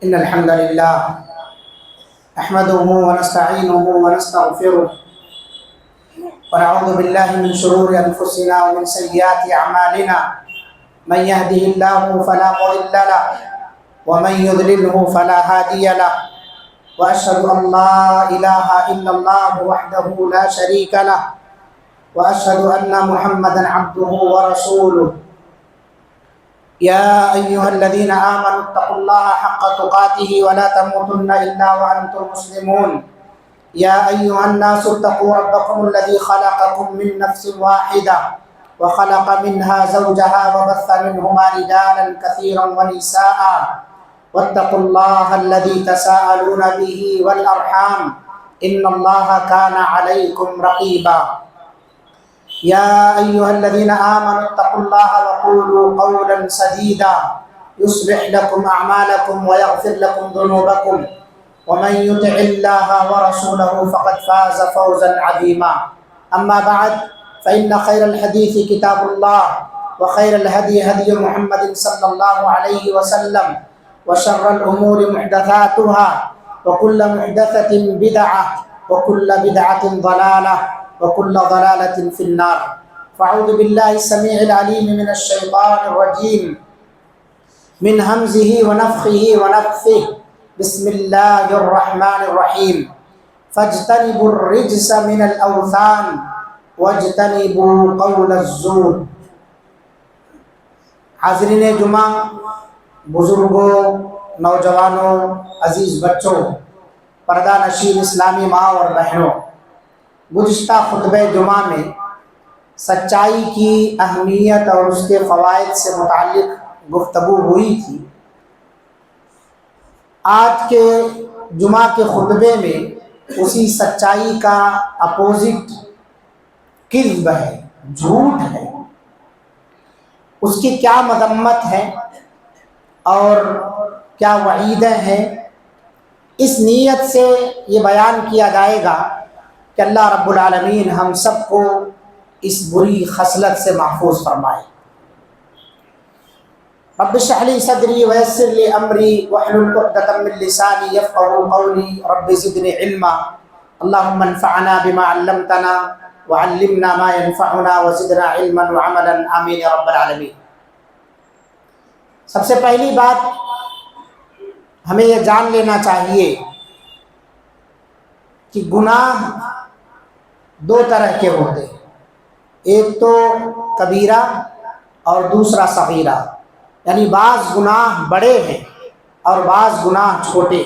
إن الحمد لله نحمده ونستعينه ونستغفره ونعوذ بالله من شرور أنفسنا ومن سيئات أعمالنا. من يهده الله فلا مضل له ومن يضلله فلا هادي له. وأشهد أن لا إله إلا الله وحده لا شريك له وأشهد أن محمدا عبده ورسوله. يا أيها الذين آمنوا اتقوا الله حق تقاته ولا تموتن إلا وأنتم مسلمون. يا أيها الناس اتقوا ربكم الذي خلقكم من نفس واحدة وخلق منها زوجها وبث منهما رجالا كثيرا ونساء واتقوا الله الذي تساءلون به والأرحام إن الله كان عليكم رقيبا. يا أيها الذين آمنوا اتقوا الله وقولوا قولا سديدا يصلح لكم أعمالكم ويغفر لكم ذنوبكم ومن يطع الله ورسوله فقد فاز فوزا عظيما. أما بعد فإن خير الحديث كتاب الله وخير الهدي هدي محمد صلى الله عليه وسلم وشر الأمور محدثاتها وكل محدثة بدعة وكل بدعة ضلالة وكل ضلالة في النار. فأعوذ بالله السميع العليم من الشيطان الرجيم من همزه ونفخه ونفثه. بسم الله الرحمن الرحيم. فاجتنبوا الرجس من الأوثان واجتنبوا قول الزور. حاضرین جمعہ، بزرگوں، نوجوانوں، عزیز بچوں، پردہ نشین اسلامی ماں اور بہنوں، گزشتہ خطبہ جمعہ میں سچائی کی اہمیت اور اس کے فوائد سے متعلق گفتگو ہوئی تھی. آج کے جمعہ کے خطبے میں اسی سچائی کا اپوزٹ کذب ہے، جھوٹ ہے، اس کی کیا مذمت ہے اور کیا وعیدیں ہیں، اس نیت سے یہ بیان کیا جائے گا کہ اللہ رب العالمین ہم سب کو اس بری خصلت سے محفوظ فرمائے. رب اشرح لي صدري ويسر لي امري واحلل عقدة من لساني يفقهوا قولي. رب زدني علما. اللهم انفعنا بما علمتنا وعلمنا ما ينفعنا وزدنا علما وعملا آمين يا رب العالمين. سب سے پہلی بات ہمیں یہ جان لینا چاہیے کہ گناہ دو طرح کے ہوتے ہیں، ایک تو کبیرہ اور دوسرا صغیرہ، یعنی بعض گناہ بڑے ہیں اور بعض گناہ چھوٹے.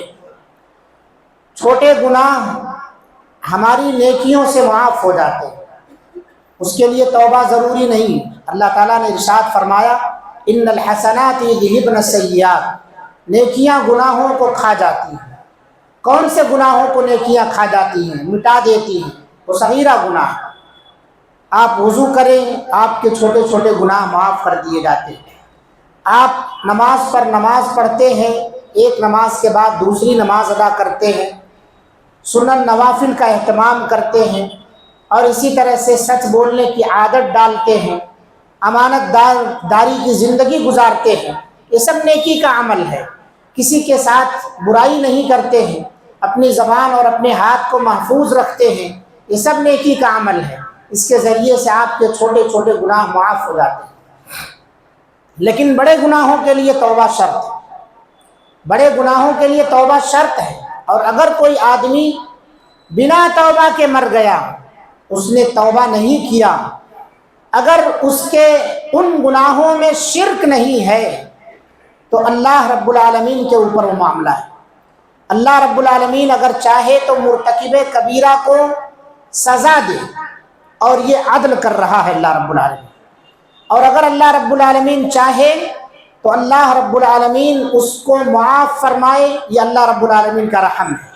چھوٹے گناہ ہماری نیکیوں سے معاف ہو جاتے ہیں، اس کے لیے توبہ ضروری نہیں. اللہ تعالیٰ نے ارشاد فرمایا ان الحسنات یذہبن السیئات، نیکیاں گناہوں کو کھا جاتی ہیں. کون سے گناہوں کو نیکیاں کھا جاتی ہیں، مٹا دیتی ہیں؟ وہ صغیرہ گناہ. آپ وضو کریں، آپ کے چھوٹے چھوٹے گناہ معاف کر دیے جاتے ہیں. آپ نماز پر نماز پڑھتے ہیں، ایک نماز کے بعد دوسری نماز ادا کرتے ہیں، سنن نوافل کا اہتمام کرتے ہیں، اور اسی طرح سے سچ بولنے کی عادت ڈالتے ہیں، امانت داری کی زندگی گزارتے ہیں. یہ سب نیکی کا عمل ہے. کسی کے ساتھ برائی نہیں کرتے ہیں، اپنی زبان اور اپنے ہاتھ کو محفوظ رکھتے ہیں. یہ سب نیکی کا عمل ہے. اس کے ذریعے سے آپ کے چھوٹے چھوٹے گناہ معاف ہو جاتے ہیں. لیکن بڑے گناہوں کے لیے توبہ شرط ہے. بڑے گناہوں کے لیے توبہ شرط ہے. اور اگر کوئی آدمی بنا توبہ کے مر گیا، اس نے توبہ نہیں کیا، اگر اس کے ان گناہوں میں شرک نہیں ہے، تو اللہ رب العالمین کے اوپر وہ معاملہ ہے. اللہ رب العالمین اگر چاہے تو مرتکب کبیرہ کو سزا دے، اور یہ عدل کر رہا ہے اللہ رب العالمین. اور اگر اللہ رب العالمین چاہے تو اللہ رب العالمین اس کو معاف فرمائے. یہ اللہ رب العالمین کا رحم ہے.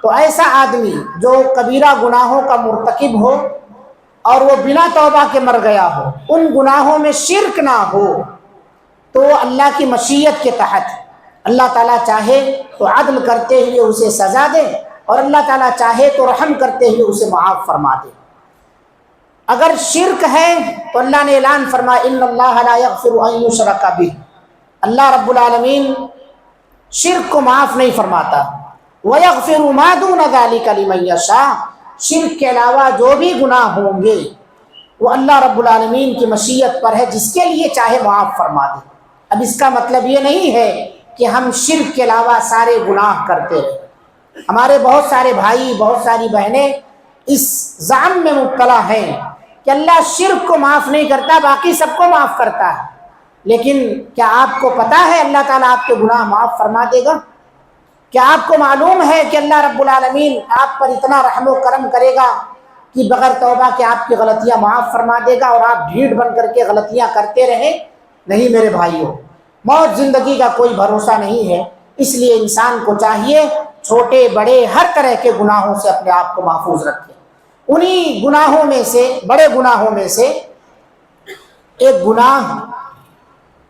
تو ایسا آدمی جو کبیرہ گناہوں کا مرتکب ہو اور وہ بنا توبہ کے مر گیا ہو، ان گناہوں میں شرک نہ ہو، تو اللہ کی مشیت کے تحت اللہ تعالیٰ چاہے تو عدل کرتے ہوئے اسے سزا دے، اور اللہ تعالیٰ چاہے تو رحم کرتے ہوئے اسے معاف فرما دے. اگر شرک ہے تو اللہ نے اعلان فرمایا ان اللہ لا یغفر ان یشرک بہ، اللہ رب العالمین شرک کو معاف نہیں فرماتا. وَيَغْفِرُ مَا دُونَ ذَلِكَ لِمَن يَشَاءُ. شرک کے علاوہ جو بھی گناہ ہوں گے وہ اللہ رب العالمین کی مشیت پر ہے، جس کے لیے چاہے معاف فرما دے. اب اس کا مطلب یہ نہیں ہے کہ ہم شرک کے علاوہ سارے گناہ کرتے رہیں. ہمارے بہت سارے بھائی، بہت ساری بہنیں اس زعم میں مبتلا ہیں کہ اللہ شرک کو معاف نہیں کرتا، باقی سب کو معاف کرتا ہے. لیکن کیا آپ کو پتا ہے اللہ تعالیٰ آپ کے گناہ معاف فرما دے گا؟ کیا آپ کو معلوم ہے کہ اللہ رب العالمین آپ پر اتنا رحم و کرم کرے گا کہ بغیر توبہ کے آپ کی غلطیاں معاف فرما دے گا اور آپ ڈھیٹ بن کر کے غلطیاں کرتے رہیں؟ نہیں میرے بھائیوں، موت زندگی کا کوئی بھروسہ نہیں ہے. اس لیے انسان کو چاہیے چھوٹے بڑے ہر طرح کے گناہوں سے اپنے آپ کو محفوظ رکھے. انہی گناہوں میں سے، بڑے گناہوں میں سے ایک گناہ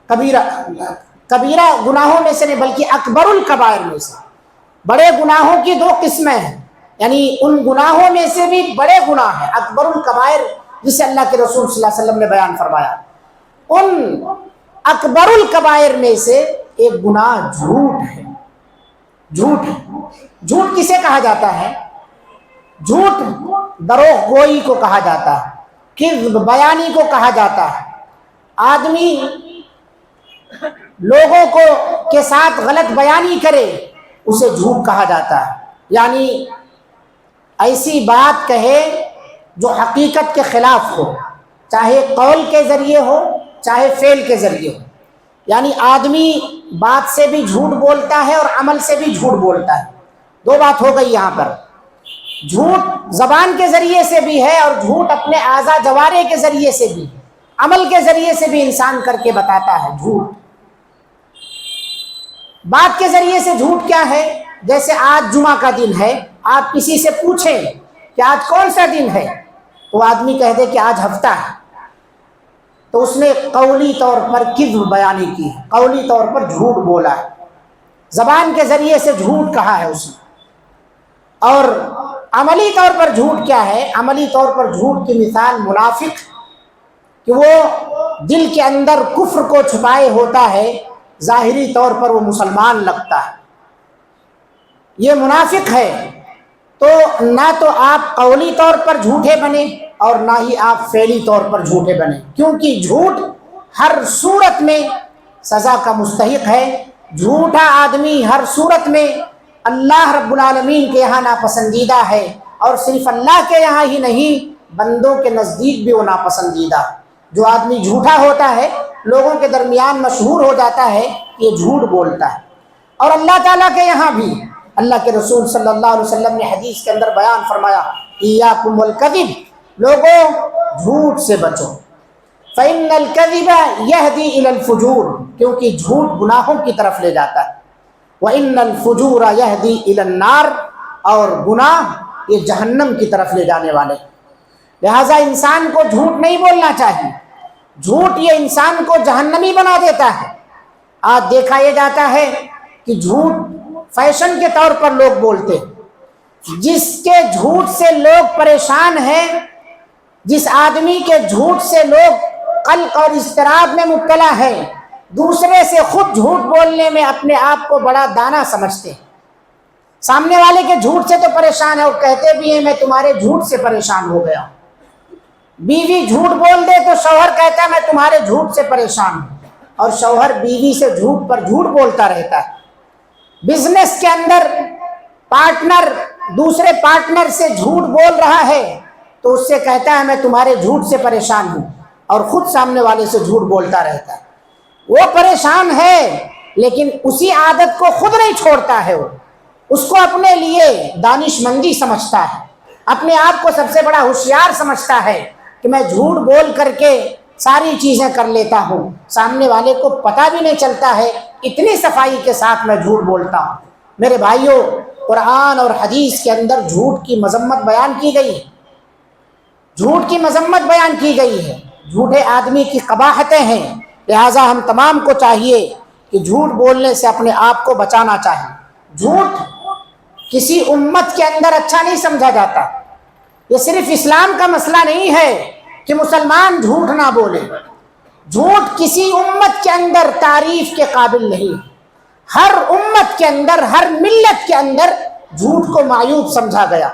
کبیرہ گناہوں میں سے نہیں بلکہ اکبر الکبائر میں سے. بڑے گناہوں کی دو قسمیں ہیں، یعنی ان گناہوں میں سے بھی بڑے گناہ ہیں اکبر الکبائر، جسے اللہ کے رسول صلی اللہ علیہ وسلم نے بیان فرمایا. ان اکبر الکبائر میں سے ایک گناہ جھوٹ ہے. جھوٹ کسے کہا جاتا ہے؟ جھوٹ دروغ گوئی کو کہا جاتا ہے، کذب بیانی کو کہا جاتا ہے. آدمی لوگوں کو کے ساتھ غلط بیانی کرے اسے جھوٹ کہا جاتا ہے. یعنی ایسی بات کہے جو حقیقت کے خلاف ہو، چاہے قول کے ذریعے ہو چاہے فعل کے ذریعے ہو. یعنی آدمی بات سے بھی جھوٹ بولتا ہے اور عمل سے بھی جھوٹ بولتا ہے. دو بات ہو گئی یہاں پر. جھوٹ زبان کے ذریعے سے بھی ہے اور جھوٹ اپنے اعضاء جوارے کے ذریعے سے بھی، عمل کے ذریعے سے بھی انسان کر کے بتاتا ہے جھوٹ. بات کے ذریعے سے جھوٹ کیا ہے؟ جیسے آج جمعہ کا دن ہے، آپ کسی سے پوچھیں کہ آج کون سا دن ہے، تو آدمی کہہ دے کہ آج ہفتہ ہے، تو اس نے قولی طور پر کذب بیانی کی ہے، قولی طور پر جھوٹ بولا ہے، زبان کے ذریعے سے جھوٹ کہا ہے اس نے. اور عملی طور پر جھوٹ کیا ہے؟ عملی طور پر جھوٹ کی مثال منافق، کہ وہ دل کے اندر کفر کو چھپائے ہوتا ہے، ظاہری طور پر وہ مسلمان لگتا ہے، یہ منافق ہے. تو نہ تو آپ قولی طور پر جھوٹے بنے اور نہ ہی آپ فعلی طور پر جھوٹے بنے، کیونکہ جھوٹ ہر صورت میں سزا کا مستحق ہے. جھوٹا آدمی ہر صورت میں اللہ رب العالمین کے یہاں ناپسندیدہ ہے، اور صرف اللہ کے یہاں ہی نہیں بندوں کے نزدیک بھی وہ ناپسندیدہ ہے. جو آدمی جھوٹا ہوتا ہے لوگوں کے درمیان مشہور ہو جاتا ہے یہ جھوٹ بولتا ہے. اور اللہ تعالیٰ کے یہاں بھی اللہ کے رسول صلی اللہ علیہ وسلم نے حدیث کے اندر بیان فرمایا، ایاکم والکذب، لوگوں جھوٹ سے بچو، فإن الکذب یہدی الی الفجور، کیونکہ جھوٹ گناہوں کی طرف لے جاتا ہے، وإن الفجور یہدی الی النار، اور گناہ یہ جہنم کی طرف لے جانے والے. لہٰذا انسان کو جھوٹ نہیں بولنا چاہیے، جھوٹ یہ انسان کو جہنمی بنا دیتا ہے. آج دیکھا یہ جاتا ہے کہ جھوٹ فیشن کے طور پر لوگ بولتے ہیں. جس کے جھوٹ سے لوگ پریشان ہیں، جس آدمی کے جھوٹ سے لوگ قلق اور اضطراب میں مبتلا ہے، دوسرے سے خود جھوٹ بولنے میں اپنے آپ کو بڑا دانا سمجھتے ہیں. سامنے والے کے جھوٹ سے تو پریشان ہے اور کہتے بھی ہیں میں تمہارے جھوٹ سے پریشان ہو گیا. بیوی جھوٹ بول دے تو شوہر کہتا ہے میں تمہارے جھوٹ سے پریشان ہوں، اور شوہر بیوی سے جھوٹ پر جھوٹ بولتا رہتا ہے. بزنس کے اندر پارٹنر دوسرے پارٹنر سے جھوٹ بول رہا ہے تو اس سے کہتا ہے میں تمہارے جھوٹ سے پریشان ہوں، اور خود سامنے والے سے جھوٹ بولتا رہتا ہے. وہ پریشان ہے لیکن اسی عادت کو خود نہیں چھوڑتا ہے. وہ اس کو اپنے لیے دانش مندی سمجھتا ہے، اپنے آپ کو سب سے بڑا ہوشیار سمجھتا ہے کہ میں جھوٹ بول کر کے ساری چیزیں کر لیتا ہوں، سامنے والے کو پتہ بھی نہیں چلتا ہے، اتنی صفائی کے ساتھ میں جھوٹ بولتا ہوں. میرے بھائیوں، قرآن اور حدیث کے اندر جھوٹ کی مذمت بیان کی گئی ہے، جھوٹ کی مذمت بیان کی گئی ہے. جھوٹے آدمی کی قباحتیں ہیں، لہٰذا ہم تمام کو چاہیے کہ جھوٹ بولنے سے اپنے آپ کو بچانا چاہیے. جھوٹ کسی امت کے اندر اچھا نہیں سمجھا جاتا. یہ صرف اسلام کا مسئلہ نہیں ہے کہ مسلمان جھوٹ نہ بولے، جھوٹ کسی امت کے اندر تعریف کے قابل نہیں. ہر امت کے اندر، ہر ملت کے اندر جھوٹ کو معیوب سمجھا گیا۔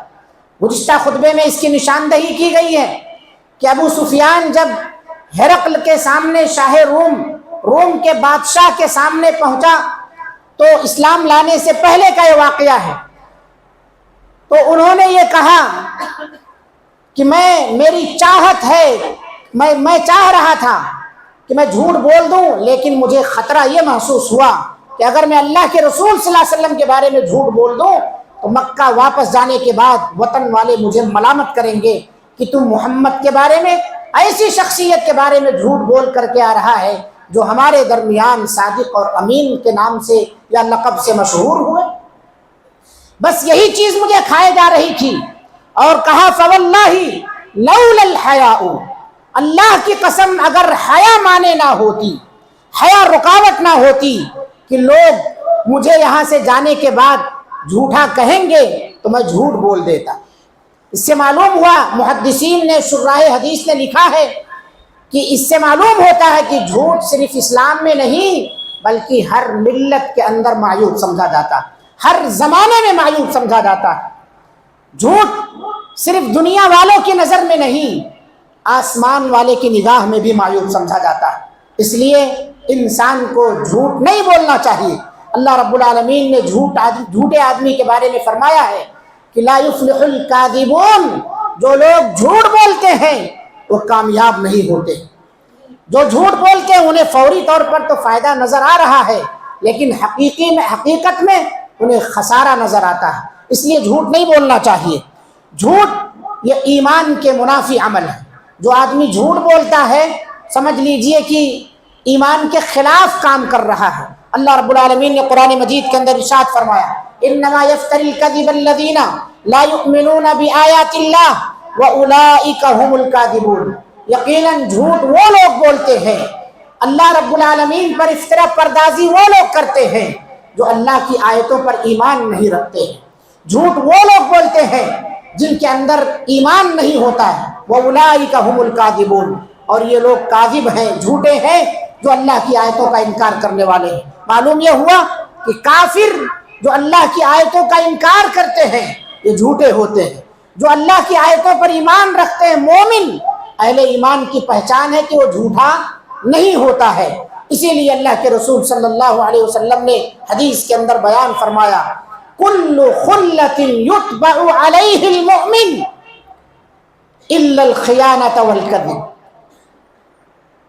گزشتہ خطبے میں اس کی نشاندہی کی گئی ہے کہ ابو سفیان جب ہرقل کے سامنے، شاہ روم کے بادشاہ کے سامنے پہنچا، تو اسلام لانے سے پہلے کا یہ واقعہ ہے، تو انہوں نے یہ کہا کہ میری چاہت ہے، میں چاہ رہا تھا کہ میں جھوٹ بول دوں، لیکن مجھے خطرہ یہ محسوس ہوا کہ اگر میں اللہ کے رسول صلی اللہ علیہ وسلم کے بارے میں جھوٹ بول دوں تو مکہ واپس جانے کے بعد وطن والے مجھے ملامت کریں گے کہ تم محمد کے بارے میں، ایسی شخصیت کے بارے میں جھوٹ بول کر کے آ رہا ہے جو ہمارے درمیان صادق اور امین کے نام سے یا لقب سے مشہور ہوئے۔ بس یہی چیز مجھے کھائے جا رہی تھی، اور کہا فواللہ لولا الحیاء، اللہ کی قسم اگر حیا مانے نہ ہوتی، حیا رکاوٹ نہ ہوتی کہ لوگ مجھے یہاں سے جانے کے بعد جھوٹا کہیں گے تو میں جھوٹ بول دیتا۔ اس سے معلوم ہوا، محدثین نے، شراح حدیث نے لکھا ہے کہ اس سے معلوم ہوتا ہے کہ جھوٹ صرف اسلام میں نہیں بلکہ ہر ملت کے اندر معیوب سمجھا جاتا ہے، ہر زمانے میں معیوب سمجھا جاتا ہے۔ جھوٹ صرف دنیا والوں کی نظر میں نہیں، آسمان والے کی نگاہ میں بھی معیوب سمجھا جاتا ہے۔ اس لیے انسان کو جھوٹ نہیں بولنا چاہیے۔ اللہ رب العالمین نے جھوٹے آدمی کے بارے میں فرمایا ہے کہ لا یفلح الکاذبون، جو لوگ جھوٹ بولتے ہیں وہ کامیاب نہیں ہوتے۔ جو جھوٹ بولتے ہیں انہیں فوری طور پر تو فائدہ نظر آ رہا ہے، لیکن حقیقت میں انہیں خسارہ نظر آتا ہے۔ اس لیے جھوٹ نہیں بولنا چاہیے۔ جھوٹ یہ ایمان کے منافی عمل ہے۔ جو آدمی جھوٹ بولتا ہے سمجھ لیجئے کہ ایمان کے خلاف کام کر رہا ہے۔ اللہ رب العالمین نے قرآن مجید کے اندر ارشاد فرمایا انما یفتری الکذب الذین لا یؤمنون بآیات اللہ واولئک هم الکاذبون، یقیناً جھوٹ وہ لوگ بولتے ہیں، اللہ رب العالمین پر افطرا پردازی وہ لوگ کرتے ہیں جو اللہ کی آیتوں پر ایمان نہیں رکھتے ہیں۔ جھوٹ وہ لوگ بولتے ہیں جن کے اندر ایمان نہیں ہوتا ہے، وَأُولَٰئِكَ هُمُ الْكَاذِبُونَ، اور یہ لوگ کاذب ہیں، جھوٹے ہیں، جو اللہ کی آیتوں کا انکار کرنے والے ہیں۔ معلوم یہ ہوا کہ کافر جو اللہ کی آیتوں کا انکار کرتے ہیں یہ جھوٹے ہوتے ہیں، جو اللہ کی آیتوں پر ایمان رکھتے ہیں مومن، اہل ایمان کی پہچان ہے کہ وہ جھوٹا نہیں ہوتا ہے۔ اسی لیے اللہ کے رسول صلی اللہ علیہ وسلم نے حدیث کے اندر بیان فرمایا کل خلۃ یتبع علیہ المؤمن الا الخیانۃ والکذب،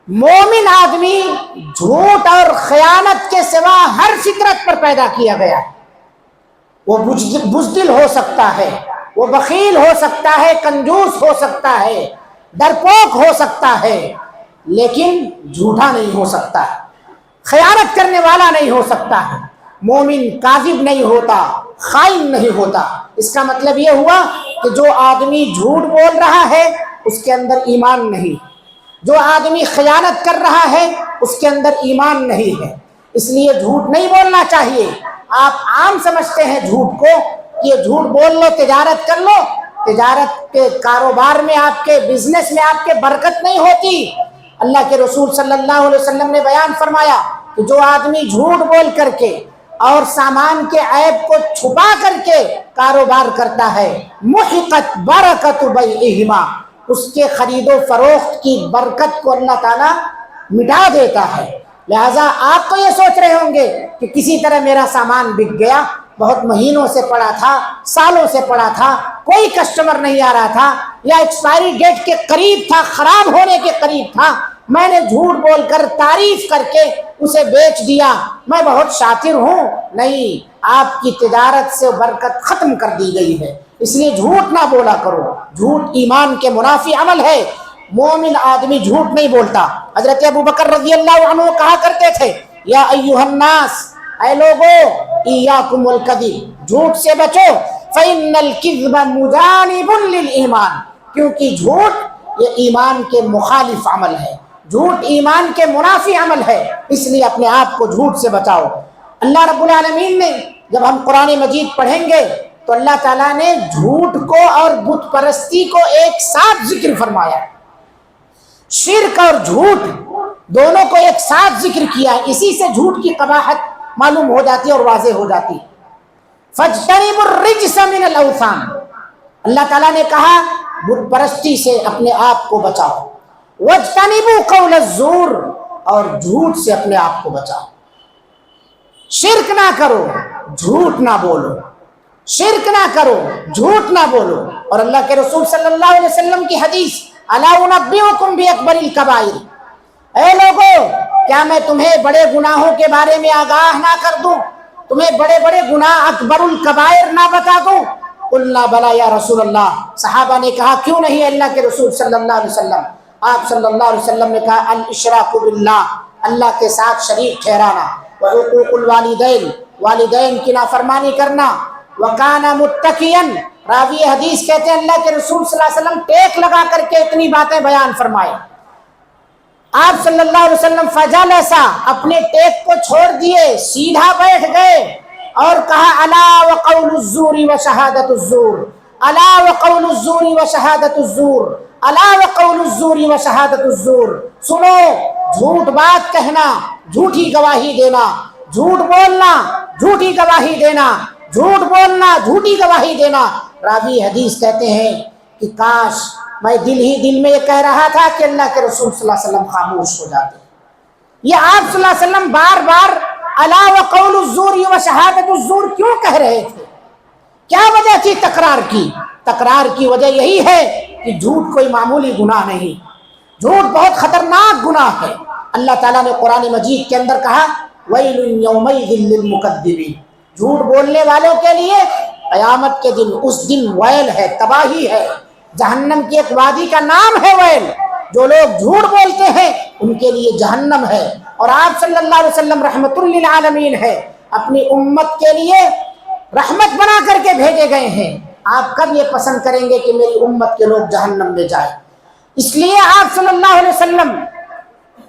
مومن آدمی جھوٹ اور خیانت کے سوا ہر فطرت پر پیدا کیا گیا ہے۔ وہ بزدل ہو سکتا ہے، وہ بخیل ہو سکتا ہے، کنجوس ہو سکتا ہے، ڈرپوک ہو سکتا ہے، لیکن جھوٹا نہیں ہو سکتا، خیانت کرنے والا نہیں ہو سکتا ہے۔ مومن کاذب نہیں ہوتا، خائن نہیں ہوتا۔ اس کا مطلب یہ ہوا کہ جو آدمی جھوٹ بول رہا ہے اس کے اندر ایمان نہیں، جو آدمی خیانت کر رہا ہے اس کے اندر ایمان نہیں ہے۔ اس لیے جھوٹ نہیں بولنا چاہیے۔ آپ عام سمجھتے ہیں جھوٹ کو کہ یہ جھوٹ بول لو، تجارت کر لو، تجارت کے کاروبار میں، آپ کے بزنس میں آپ کے برکت نہیں ہوتی۔ اللہ کے رسول صلی اللہ علیہ وسلم نے بیان فرمایا کہ جو آدمی جھوٹ بول کر کے اور سامان کے عیب کو چھپا کر کے کاروبار کرتا ہے محقت برکت بیعہما، اس کے خرید و فروخت کی برکت کو اللہ تعالیٰ مٹا دیتا ہے۔ لہٰذا آپ تو یہ سوچ رہے ہوں گے کہ کسی طرح میرا سامان بک گیا، بہت مہینوں سے پڑا تھا، سالوں سے پڑا تھا، کوئی کسٹمر نہیں آ رہا تھا، یا ایکسپائری ڈیٹ کے قریب تھا، خراب ہونے کے قریب تھا، میں نے جھوٹ بول کر تعریف کر کے اسے بیچ دیا، میں بہت شاطر ہوں۔ نہیں، آپ کی تجارت سے برکت ختم کر دی گئی ہے۔ اس لیے جھوٹ نہ بولا کرو، جھوٹ ایمان کے منافی عمل ہے۔ مومن آدمی جھوٹ نہیں بولتا۔ حضرت ابو بکر رضی اللہ عنہ کہا کرتے تھے یا ایھا الناس، اے لوگو، ایاکم الکذب، جھوٹ سے بچو، فإن الکذب مجانب للایمان، کیونکہ جھوٹ یہ ایمان کے مخالف عمل ہے، جھوٹ ایمان کے منافی عمل ہے، اس لیے اپنے آپ کو جھوٹ سے بچاؤ۔ اللہ رب العالمین نے جب ہم قرآن مجید پڑھیں گے تو اللہ تعالیٰ نے جھوٹ کو اور بت پرستی کو ایک ساتھ ذکر فرمایا، شرک اور جھوٹ دونوں کو ایک ساتھ ذکر کیا ہے۔ اسی سے جھوٹ کی قباحت معلوم ہو جاتی اور واضح ہو جاتی۔ فاجتنبوا الرجس من الاوثان، اللہ تعالیٰ نے کہا بت پرستی سے اپنے آپ کو بچاؤ۔ واجتنبوا قول الزور، اور جھوٹ سے اپنے آپ کو بچاؤ۔ شرک نہ کرو، جھوٹ نہ بولو، شرک نہ کرو، جھوٹ نہ بولو۔ اور اللہ کے رسول صلی اللہ علیہ وسلم کی حدیث، الا انبئکم باکبر الکبائر، اے لوگو کیا میں تمہیں بڑے گناہوں کے بارے میں آگاہ نہ کر دوں، تمہیں بڑے بڑے گناہ اکبر الکبائر نہ بتا دوں؟ قلنا بلا یا رسول اللہ، صحابہ نے کہا کیوں نہیں اللہ کے رسول صلی اللہ علیہ وسلم؟ آپ صلی اللہ علیہ وسلم نے کہا الاشراک باللہ، اللہ کے ساتھ شریک ٹھہرانا، وعقوق الوالدین، والدین کی نافرمانی کرنا، وکانا متکئن، راوی حدیث کہتے ہیں اللہ کے رسول صلی اللہ علیہ وسلم ٹیک لگا کر کے اتنی باتیں بیان فرمائے۔ آپ صلی اللہ علیہ وسلم فجلسا، اپنے ٹیک کو چھوڑ دیے، سیدھا بیٹھ گئے اور کہا الا وقول الزور وشہادت الزور، الا وقول الزور وشہادت الزور، الا وقول الزور وشہادت الزور، سنو جھوٹ بات کہنا، جھوٹی گواہی دینا، جھوٹ بولنا، جھوٹی گواہی دینا، جھوٹ بولنا، جھوٹی گواہی دینا۔ راوی حدیث کہتے ہیں کہ کاش میں دل ہی دل میں یہ کہہ رہا تھا کہ اللہ کے رسول صلی اللہ علیہ وسلم خاموش ہو جاتے۔ یہ آپ صلی اللہ علیہ وسلم بار بار الا وقول الزور وشہادت الزور کیوں کہہ رہے تھے؟ کیا وجہ تھی تکرار کی؟ تکرار کی وجہ یہی ہے کہ جھوٹ کوئی معمولی گناہ نہیں، جھوٹ بہت خطرناک گناہ ہے۔ اللہ تعالیٰ نے قرآن مجید کے اندر کہا ویل یومئذ للمکذبین، جھوٹ بولنے والوں کے لیے قیامت کے دن، اس دن ویل ہے، تباہی ہے۔ جہنم کی ایک وادی کا نام ہے ویل، جو لوگ جھوٹ بولتے ہیں ان کے لیے جہنم ہے۔ اور آپ صلی اللہ علیہ وسلم رحمت للعالمین ہے، اپنی امت کے لیے رحمت بنا کر کے بھیجے گئے ہیں۔ آپ کب یہ پسند کریں گے کہ میری امت کے لوگ جہنم میں جائیں؟ اس لیے آپ صلی اللہ علیہ وسلم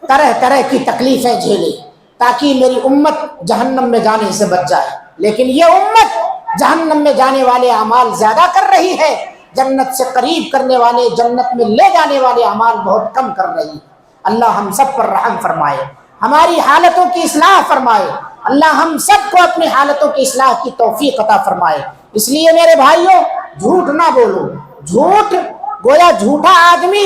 طرح طرح کی تکلیفیں جھیلے تاکہ میری امت جہنم میں جانے سے بچ جائے، لیکن یہ امت جہنم میں جانے والے اعمال زیادہ کر رہی ہے، جنت سے قریب کرنے والے، جنت میں لے جانے والے اعمال بہت کم کر رہی ہے۔ اللہ ہم سب پر رحم فرمائے، ہماری حالتوں کی اصلاح فرمائے، اللہ ہم سب کو اپنی حالتوں کی اصلاح کی توفیق عطا فرمائے۔ اس لیے میرے بھائیوں جھوٹ نہ بولو، جھوٹ گویا جھوٹا آدمی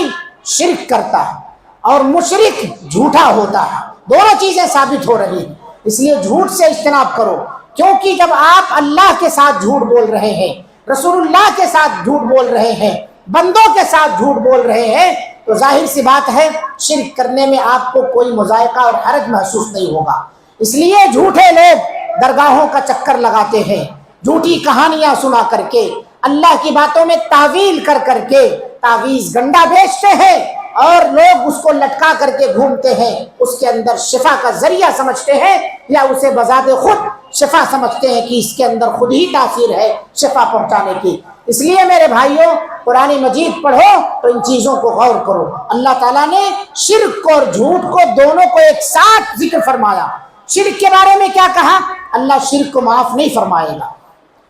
شرک کرتا ہے اور مشرک جھوٹا ہوتا ہے، دونوں چیزیں ثابت ہو رہی ہیں۔ اس لیے جھوٹ سے اجتناب کرو، کیونکہ جب آپ اللہ کے ساتھ جھوٹ بول رہے ہیں، رسول اللہ کے ساتھ جھوٹ بول رہے ہیں، بندوں کے ساتھ جھوٹ بول رہے ہیں، تو ظاہر سی بات ہے شرک کرنے میں آپ کو کوئی مذائقہ اور حرج محسوس نہیں ہوگا۔ اس لیے جھوٹے لوگ درگاہوں کا چکر لگاتے ہیں، جھوٹی کہانیاں سنا کر کے، اللہ کی باتوں میں تعویل کر کر کے تعویذ گنڈا بیچتے ہیں اور لوگ اس کو لٹکا کر کے گھومتے ہیں، اس کے اندر شفا کا ذریعہ سمجھتے ہیں یا اسے بذات خود شفا سمجھتے ہیں کہ اس کے اندر خود ہی تاثیر ہے شفا پہنچانے کی۔ اس لیے میرے بھائیوں قرآن مجید پڑھو تو ان چیزوں کو غور کرو۔ اللہ تعالیٰ نے شرک اور جھوٹ کو دونوں کو ایک ساتھ ذکر فرمایا۔ شرک کے بارے میں کیا کہا؟ اللہ شرک کو معاف نہیں فرمائے گا،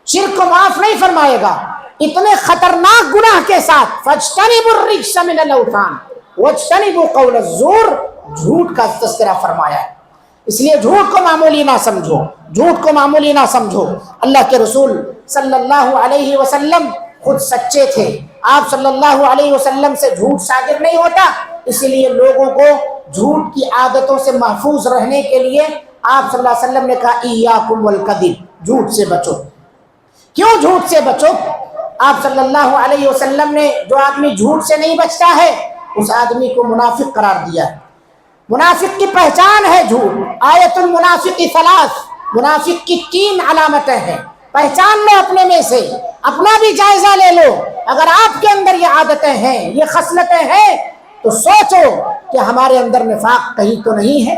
شرک کو معاف نہیں فرمائے گا، اتنے خطرناک گناہ کے ساتھ فاجتنبوا الرجس من الاوثان واجتنبوا قول الزور، جھوٹ کا تذکرہ فرمایا ہے۔ اس لیے جھوٹ کو معمولی نہ سمجھو، جھوٹ کو معمولی نہ سمجھو۔ اللہ کے رسول صلی اللہ علیہ وسلم خود سچے تھے، آپ صلی اللہ علیہ وسلم سے جھوٹ صادر نہیں ہوتا، اسی لیے لوگوں کو جھوٹ کی عادتوں سے محفوظ رہنے کے لیے آپ صلی اللہ علیہ وسلم نے کہا ایاکم والکذب، جھوٹ سے بچو۔ کیوں جھوٹ سے بچو؟ آپ صلی اللہ علیہ وسلم نے جو آدمی جھوٹ سے نہیں بچتا ہے اس آدمی کو منافق قرار دیا ہے۔ منافق کی پہچان ہے جھوٹ، آیت المنافق ثلاث، منافق کی 3 علامتیں ہیں، پہچان لو اپنے میں سے، اپنا بھی جائزہ لے لو۔ اگر آپ کے اندر یہ عادتیں ہیں، یہ خصلتیں ہیں، تو سوچو کہ ہمارے اندر نفاق کہیں تو نہیں ہے،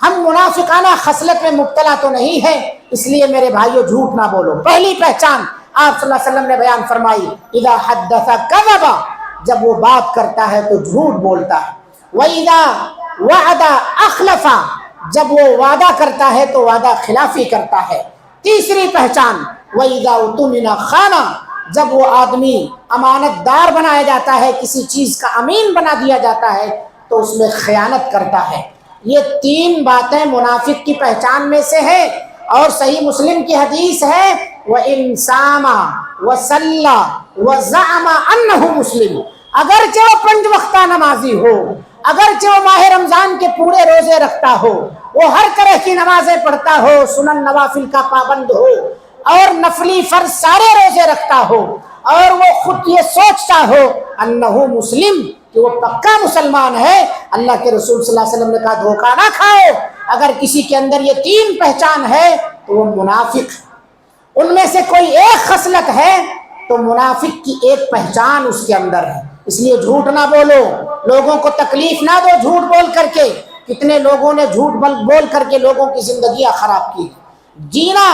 ہم منافقانہ خصلت میں مبتلا تو نہیں ہے۔ اس لیے میرے بھائیو جھوٹ نہ بولو۔ پہلی پہچان آپ صلی اللہ علیہ وسلم نے بیان فرمائی، اذا حدث کذب، جب وہ بات کرتا ہے تو جھوٹ بولتا ہے، وَإِذَا وَعَدَ أَخْلَفَ، جب وہ وعدہ کرتا ہے تو وعدہ خلافی کرتا ہے۔ تیسری پہچان وَإِذَا اؤْتُمِنَ خَانَ، جب وہ آدمی امانت دار بنایا جاتا ہے، کسی چیز کا امین بنا دیا جاتا ہے تو اس میں خیانت کرتا ہے۔ یہ 3 باتیں منافق کی پہچان میں سے ہے۔ اور صحیح مسلم کی حدیث ہے وَإِن سَامَ وَصَلَّى وَزَعَمَ أَنَّهُ مسلم، اگرچہ وہ 5 وقتہ نمازی ہو، اگرچہ وہ ماہ رمضان کے پورے روزے رکھتا ہو، وہ ہر طرح کی نمازیں پڑھتا ہو، سنن نوافل کا پابند ہو اور نفلی فرض سارے روزے رکھتا ہو، اور وہ خود یہ سوچتا ہو انہو مسلم کہ وہ پکا مسلمان ہے، اللہ کے رسول صلی اللہ علیہ وسلم نے کہا دھوکہ نہ کھاؤ، اگر کسی کے اندر یہ 3 پہچان ہے تو وہ منافق، ان میں سے کوئی ایک خصلت ہے تو منافق کی ایک پہچان اس کے اندر ہے۔ اس لیے جھوٹ نہ بولو، لوگوں کو تکلیف نہ دو جھوٹ بول کر کے۔ کتنے لوگوں نے جھوٹ بول کر کے لوگوں کی زندگیاں خراب کی، جینا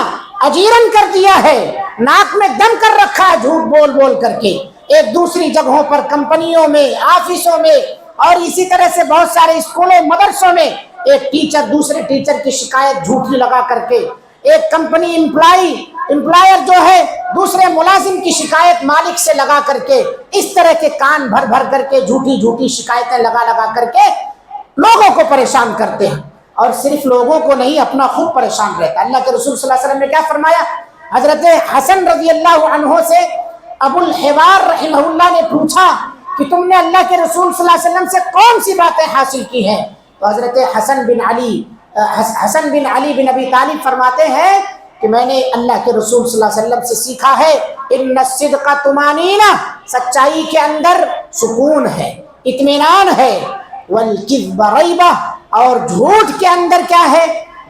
اجیرن کر دیا ہے، ناک میں دم کر رکھا ہے جھوٹ بول بول کر کے۔ ایک دوسری جگہوں پر، کمپنیوں میں، آفسوں میں، اور اسی طرح سے بہت سارے اسکولوں مدرسوں میں ایک ٹیچر دوسرے ٹیچر کی شکایت جھوٹی لگا کر کے، ایک کمپنی امپلائر جو ہے دوسرے ملازم کی شکایت مالک سے لگا کر کے، اس طرح کے کان بھر بھر کر کے جھوٹی شکایتیں لگا لگا کر کے لوگوں کو پریشان کرتے ہیں، اور صرف لوگوں کو نہیں اپنا خود پریشان رہتا۔ اللہ کے رسول صلی اللہ علیہ وسلم نے کیا فرمایا؟ حضرت حسن رضی اللہ عنہ سے ابو الحوار رحمہ اللہ نے پوچھا کہ تم نے اللہ کے رسول صلی اللہ علیہ وسلم سے کون سی باتیں حاصل کی ہیں؟ تو حضرت حسن بن علی بن ابی طالب فرماتے ہیں کہ میں نے اللہ کے رسول صلی اللہ علیہ وسلم سے سیکھا ہے ان الصدق طمانینہ، سچائی کے اندر سکون ہے، اطمینان ہے، والکذب ریبہ، اور جھوٹ کے اندر کیا ہے؟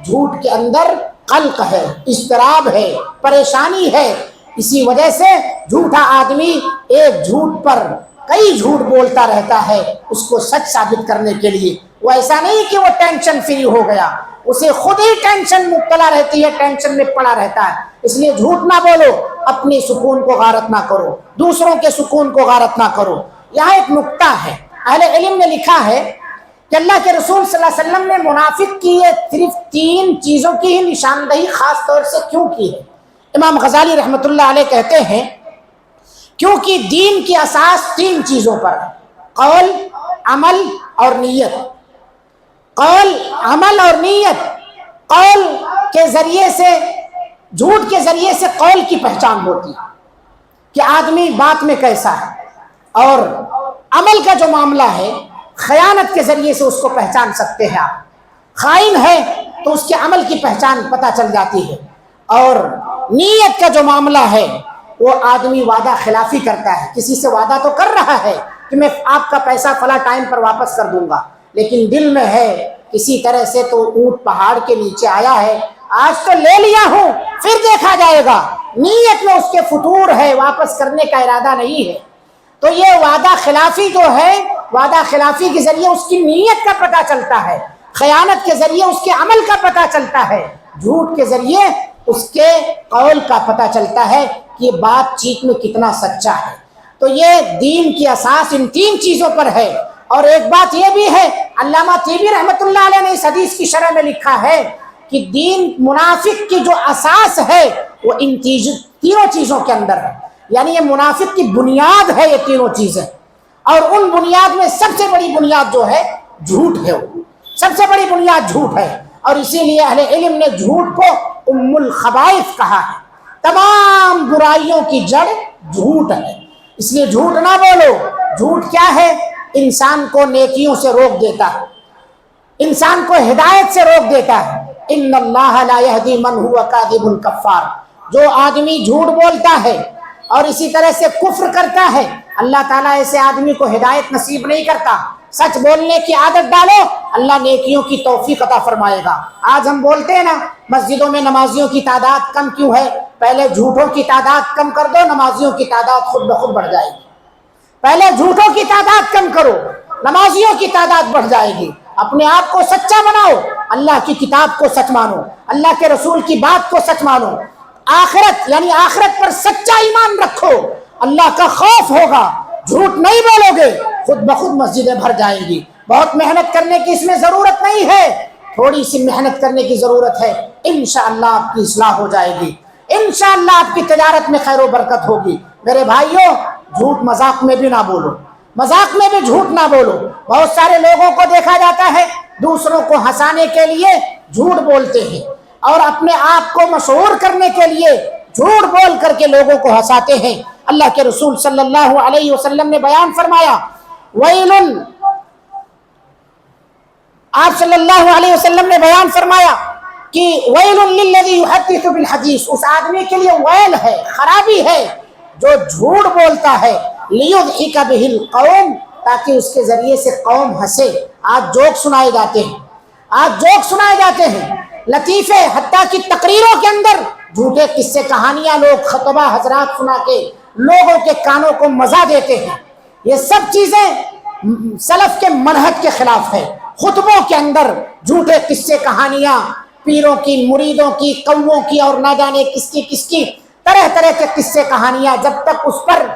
جھوٹ کے اندر قلق ہے، اضطراب ہے، پریشانی ہے۔ اسی وجہ سے جھوٹا آدمی ایک جھوٹ پر کئی جھوٹ بولتا رہتا ہے اس کو سچ ثابت کرنے کے لیے۔ وہ ایسا نہیں کہ وہ ٹینشن فری ہو گیا، اسے خود ہی ٹینشن مبتلا رہتی ہے، ٹینشن میں پڑا رہتا ہے۔ اس لیے جھوٹ نہ بولو، اپنی سکون کو غارت نہ کرو، دوسروں کے سکون کو غارت نہ کرو۔ یہاں ایک نکتہ ہے، اہل علم نے لکھا ہے کہ اللہ کے رسول صلی اللہ علیہ وسلم نے منافق کی یہ صرف 3 چیزوں کی ہی نشاندہی خاص طور سے کیوں کی ہے؟ امام غزالی رحمۃ اللہ علیہ کہتے ہیں کیونکہ دین کی اساس 3 چیزوں پر ہے، قول، عمل اور نیت۔ قول، عمل اور نیت۔ قول کے ذریعے سے، جھوٹ کے ذریعے سے قول کی پہچان ہوتی ہے کہ آدمی بات میں کیسا ہے، اور عمل کا جو معاملہ ہے خیانت کے ذریعے سے اس کو پہچان سکتے ہیں آپ۔ خائن ہے تو اس کے عمل کی پہچان پتہ چل جاتی ہے، اور نیت کا جو معاملہ ہے وہ آدمی وعدہ خلافی کرتا ہے، کسی سے وعدہ تو کر رہا ہے کہ میں آپ کا پیسہ فلاں ٹائم پر واپس کر دوں گا، لیکن دل میں ہے کسی طرح سے تو اونٹ پہاڑ کے نیچے آیا ہے، آج تو لے لیا ہوں پھر دیکھا جائے گا، نیت میں اس کے فتور ہے، واپس کرنے کا ارادہ نہیں ہے۔ تو یہ وعدہ خلافی جو ہے، وعدہ خلافی کے ذریعے اس کی نیت کا پتہ چلتا ہے، خیانت کے ذریعے اس کے عمل کا پتہ چلتا ہے، جھوٹ کے ذریعے اس کے قول کا پتہ چلتا ہے کہ یہ بات چیت میں کتنا سچا ہے۔ تو یہ دین کی اساس ان 3 چیزوں پر ہے۔ اور ایک بات یہ بھی ہے، علامہ طیبی رحمۃ اللہ علیہ نے اس حدیث کی شرح میں لکھا ہے کہ دین، منافق کی جو اساس ہے وہ ان 3 چیزوں کے اندر ہے، یعنی یہ منافق کی بنیاد ہے، یہ 3 چیزیں، اور ان بنیاد میں سب سے بڑی بنیاد جو ہے جھوٹ ہے، وہ سب سے بڑی بنیاد جھوٹ ہے، اور اسی لیے اہل علم نے جھوٹ کو ام الخبائث کہا ہے، تمام برائیوں کی جڑ جھوٹ ہے۔ اس لیے جھوٹ نہ بولو۔ جھوٹ کیا ہے؟ انسان کو نیکیوں سے روک دیتا ہے، انسان کو ہدایت سے روک دیتا ہے۔ ان اللہ لا یہدی من هو کاذب کفار، جو آدمی جھوٹ بولتا ہے اور اسی طرح سے کفر کرتا ہے، اللہ تعالیٰ ایسے آدمی کو ہدایت نصیب نہیں کرتا۔ سچ بولنے کی عادت ڈالو، اللہ نیکیوں کی توفیق عطا فرمائے گا۔ آج ہم بولتے ہیں نا مسجدوں میں نمازیوں کی تعداد کم کیوں ہے؟ پہلے جھوٹوں کی تعداد کم کر دو، نمازیوں کی تعداد خود بخود بڑھ جائے گی۔ پہلے جھوٹوں کی تعداد کم کرو، نمازیوں کی تعداد بڑھ جائے گی۔ اپنے آپ کو سچا بناؤ، اللہ کی کتاب کو سچ مانو، اللہ کے رسول کی بات کو سچ مانو، آخرت یعنی آخرت پر سچا ایمان رکھو، اللہ کا خوف ہوگا، جھوٹ نہیں بولو گے، خود بخود مسجدیں بھر جائیں گی۔ بہت محنت کرنے کی اس میں ضرورت نہیں ہے، تھوڑی سی محنت کرنے کی ضرورت ہے، انشاءاللہ آپ کی اصلاح ہو جائے گی، انشاءاللہ آپ کی تجارت میں خیر و برکت ہوگی۔ میرے بھائیوں، جھوٹ مذاق میں بھی نہ بولو، مذاق میں بھی جھوٹ نہ بولو۔ بہت سارے لوگوں کو دیکھا جاتا ہے دوسروں کو ہنسانے کے لیے جھوٹ بولتے ہیں، اور اپنے آپ کو مشہور کرنے کے لیے جھوٹ بول کر کے لوگوں کو ہنساتے ہیں۔ اللہ کے رسول صلی اللہ علیہ وسلم نے بیان فرمایا، ویل، آپ صلی اللہ علیہ وسلم نے بیان فرمایا کہ ویل للذی یحدث بالحدیث، اس آدمی کے لیے ویل ہے، خرابی ہے جو جھوٹ بولتا ہے، لیضحک بہ القوم، تاکہ اس کے ذریعے سے قوم ہنسے۔ آج جوک سنائے جاتے ہیں، آج جوک سنائے جاتے ہیں، لطیفے، حتیٰ کہ تقریروں کے اندر جھوٹے قصے کہانیاں لوگ خطبہ حضرات سنا کے لوگوں کے کانوں کو مزہ دیتے ہیں۔ یہ سب چیزیں سلف کے منہج کے خلاف ہے۔ خطبوں کے اندر جھوٹے قصے کہانیاں، پیروں کی، مریدوں کی، قوموں کی، اور نہ جانے کس کی طرح طرح کے قصے کہانیاں، جب تک اس پر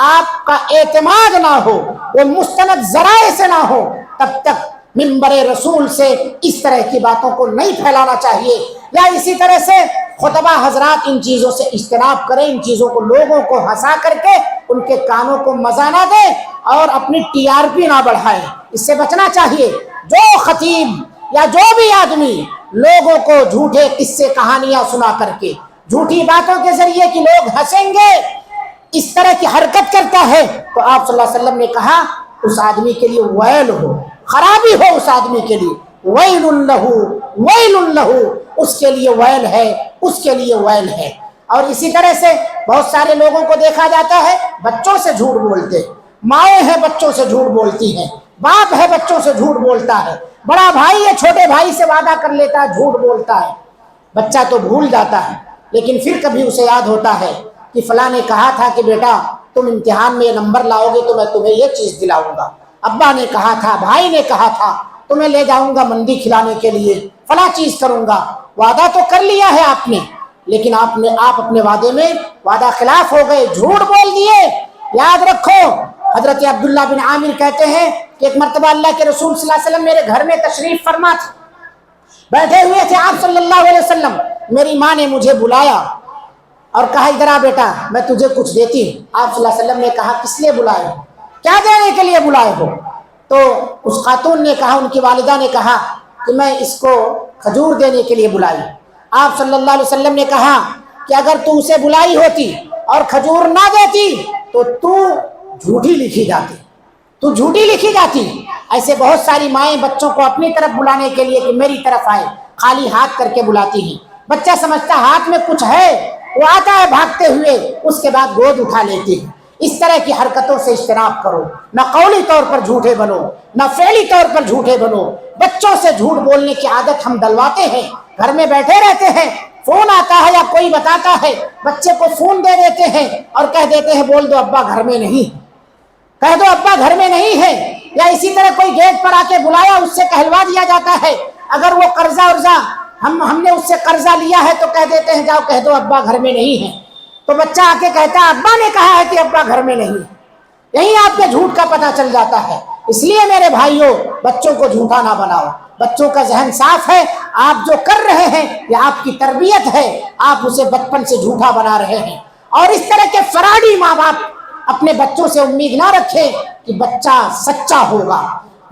آپ کا اعتماد نہ ہو، وہ مستند ذرائع سے نہ ہو، تب تک منبر رسول سے اس طرح کی باتوں کو نہیں پھیلانا چاہیے۔ یا اسی طرح سے خطبہ حضرات ان چیزوں سے اجتناب کریں، ان چیزوں کو لوگوں کو ہنسا کر کے ان کے کانوں کو مزہ نہ دیں اور اپنی TRP نہ بڑھائیں، اس سے بچنا چاہیے۔ جو خطیب یا جو بھی آدمی لوگوں کو جھوٹے قصے کہانیاں سنا کر کے، جھوٹی باتوں کے ذریعے کہ لوگ ہنسیں گے، اس طرح کی حرکت کرتا ہے، تو آپ صلی اللہ علیہ وسلم نے کہا اس آدمی کے لیے ویل ہو، خرابی ہو اس آدمی کے لیے، ویل لہو، ویل لہو، اس کے لیے ویل ہے، اس کے لیے ویل ہے۔ اور اسی طرح سے بہت سارے لوگوں کو دیکھا جاتا ہے بچوں سے جھوٹ بولتے، مائیں ہیں بچوں سے جھوٹ بولتی ہیں، باپ ہے بچوں سے جھوٹ بولتا ہے، بڑا بھائی ہے چھوٹے بھائی سے وعدہ کر لیتا ہے، جھوٹ بولتا ہے۔ بچہ تو بھول جاتا ہے، لیکن پھر کبھی اسے یاد ہوتا ہے کہ فلاں نے کہا تھا کہ بیٹا تم امتحان میں یہ نمبر لاؤ گے تو میں تمہیں یہ چیز دلاؤں گا، ابا نے کہا تھا، بھائی نے کہا تھا، تمہیں لے جاؤں گا مندی کھلانے کے لیے، فلاں چیز کروں گا۔ وعدہ تو کر لیا ہے آپ نے، لیکن آپ اپنے وعدے میں وعدہ خلاف ہو گئے، جھوٹ بول دیے۔ یاد رکھو، حضرت عبداللہ بن عامر کہتے ہیں کہ ایک مرتبہ اللہ کے رسول صلی اللہ علیہ وسلم میرے گھر میں تشریف فرما تھے، بیٹھے ہوئے تھے آپ صلی اللہ علیہ وسلم، میری ماں نے مجھے بلایا اور کہا ادھر آ بیٹا میں تجھے کچھ دیتی ہوں۔ آپ صلی اللہ علیہ وسلم نے کہا کس لیے بلائے ہو، کیا دینے کے لیے بلائے ہو؟ تو اس خاتون نے کہا، ان کی والدہ نے کہا کہ میں اس کو کھجور دینے کے لیے بلائی۔ آپ صلی اللہ علیہ وسلم نے کہا کہ اگر تو اسے بلائی ہوتی اور کھجور نہ دیتی تو جھوٹی لکھی جاتی، تو جھوٹی لکھی جاتی۔ ایسے بہت ساری مائیں بچوں کو اپنی طرف بلانے کے لیے کہ میری طرف آئے، خالی ہاتھ کر کے بلاتی ہیں۔ بچہ سمجھتا ہاتھ میں کچھ ہے، وہ آتا ہے بھاگتے ہوئے، اس کے بعد گود اٹھا لیتی ہے۔ اس طرح کی حرکتوں سے اجتناب کرو، نہ قولی طور پر جھوٹے بنو، نہ فعلی طور پر جھوٹے بنو۔ بچوں سے جھوٹ بولنے کی عادت ہم ڈلواتے ہیں، گھر میں بیٹھے رہتے ہیں، فون آتا ہے یا کوئی بتاتا ہے، بچے کو فون دے دیتے ہیں اور کہہ دیتے ہیں بول دو ابا گھر میں نہیں، کہہ دو ابا گھر میں نہیں ہے۔ یا اسی طرح کوئی گیٹ پر آ کے بلایا، اس سے کہلوا دیا جاتا ہے، اگر وہ قرضہ ورضہ ہم نے اس سے قرضہ لیا ہے تو کہہ دیتے ہیں جاؤ کہہ دو ابا گھر میں نہیں ہے۔ تو بچہ آ کے کہتا ہے ابا نے کہا ہے کہ ابا گھر میں نہیں ہے، یہی آپ کے جھوٹ کا پتہ چل جاتا ہے۔ اس لیے میرے بھائیوں، بچوں کو جھوٹا نہ بناؤ، بچوں کا ذہن صاف ہے، آپ جو کر رہے ہیں یہ آپ کی تربیت ہے، آپ اسے بچپن سے جھوٹا بنا رہے ہیں۔ اور اس طرح کے فراڈی ماں باپ اپنے بچوں سے امید نہ رکھیں کہ بچہ سچا ہوگا،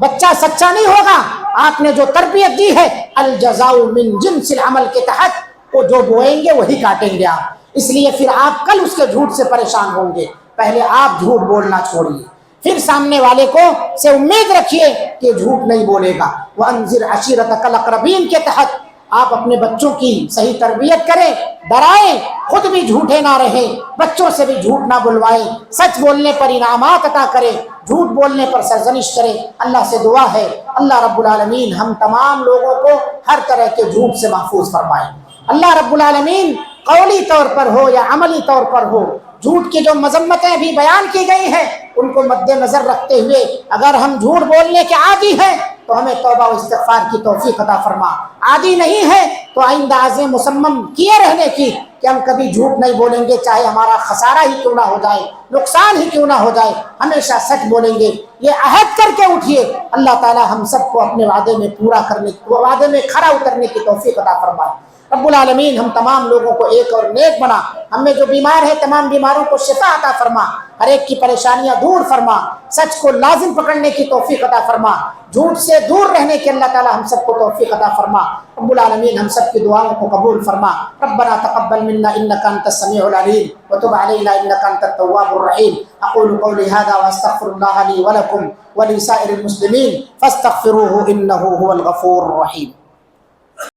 بچہ سچا نہیں ہوگا۔ آپ نے جو تربیت دی ہے الجزاء من جنس العمل کے تحت، وہ جو بوئیں گے وہی کاٹیں گے آپ، اس لیے پھر آپ کل اس کے جھوٹ سے پریشان ہوں گے۔ پہلے آپ جھوٹ بولنا چھوڑیے، پھر سامنے والے کو سے امید رکھیے کہ جھوٹ نہیں بولے گا۔ وَأَنذِرْ عَشِيرَتَكَ الْأَقْرَبِينَ کے تحت آپ اپنے بچوں کی صحیح تربیت کریں، ڈرائیں، خود بھی جھوٹے نہ رہیں، بچوں سے بھی جھوٹ نہ بلوائیں، سچ بولنے پر انعامات عطا کریں، جھوٹ بولنے پر سرزنش کریں۔ اللہ سے دعا ہے اللہ رب العالمین ہم تمام لوگوں کو ہر طرح کے جھوٹ سے محفوظ فرمائیں۔ اللہ رب العالمین قولی طور پر ہو یا عملی طور پر ہو، جھوٹ کی جو مذمتیں بھی بیان کی گئی ہیں ان کو مد نظر رکھتے ہوئے اگر ہم جھوٹ بولنے کے عادی ہیں تو ہمیں توبہ و استغفار کی توفیق عطا فرما، عادی نہیں ہے تو آئندہ عزم مصمم کیے رہنے کی کہ ہم کبھی جھوٹ نہیں بولیں گے، چاہے ہمارا خسارہ ہی کیوں نہ ہو جائے، نقصان ہی کیوں نہ ہو جائے، ہمیشہ سچ بولیں گے۔ یہ عہد کر کے اٹھیے، اللہ تعالی ہم سب کو اپنے وعدے میں پورا کرنے، وعدے میں کھرا اترنے کی توفیق عطا فرمائے۔ رب العالمین ہم تمام لوگوں کو ایک اور نیک بنا، ہم میں جو بیمار ہے تمام بیماروں کو شفا عطا فرما، ہر ایک کی پریشانیاں دور فرما، سچ کو لازم پکڑنے کی توفیق عطا فرما، جھوٹ سے دور رہنے کی اللہ تعالی ہم سب کو توفیق عطا فرما۔ رب العالمین ہم سب کی دعاؤں کو قبول فرما۔ ربنا تقبل منا انك انت السميع العليم وتب علينا انك انت التواب الرحيم۔ اقول قولي هذا واستغفر الله لي ولكم ولسائر المسلمين فاستغفروه انه هو الغفور الرحيم۔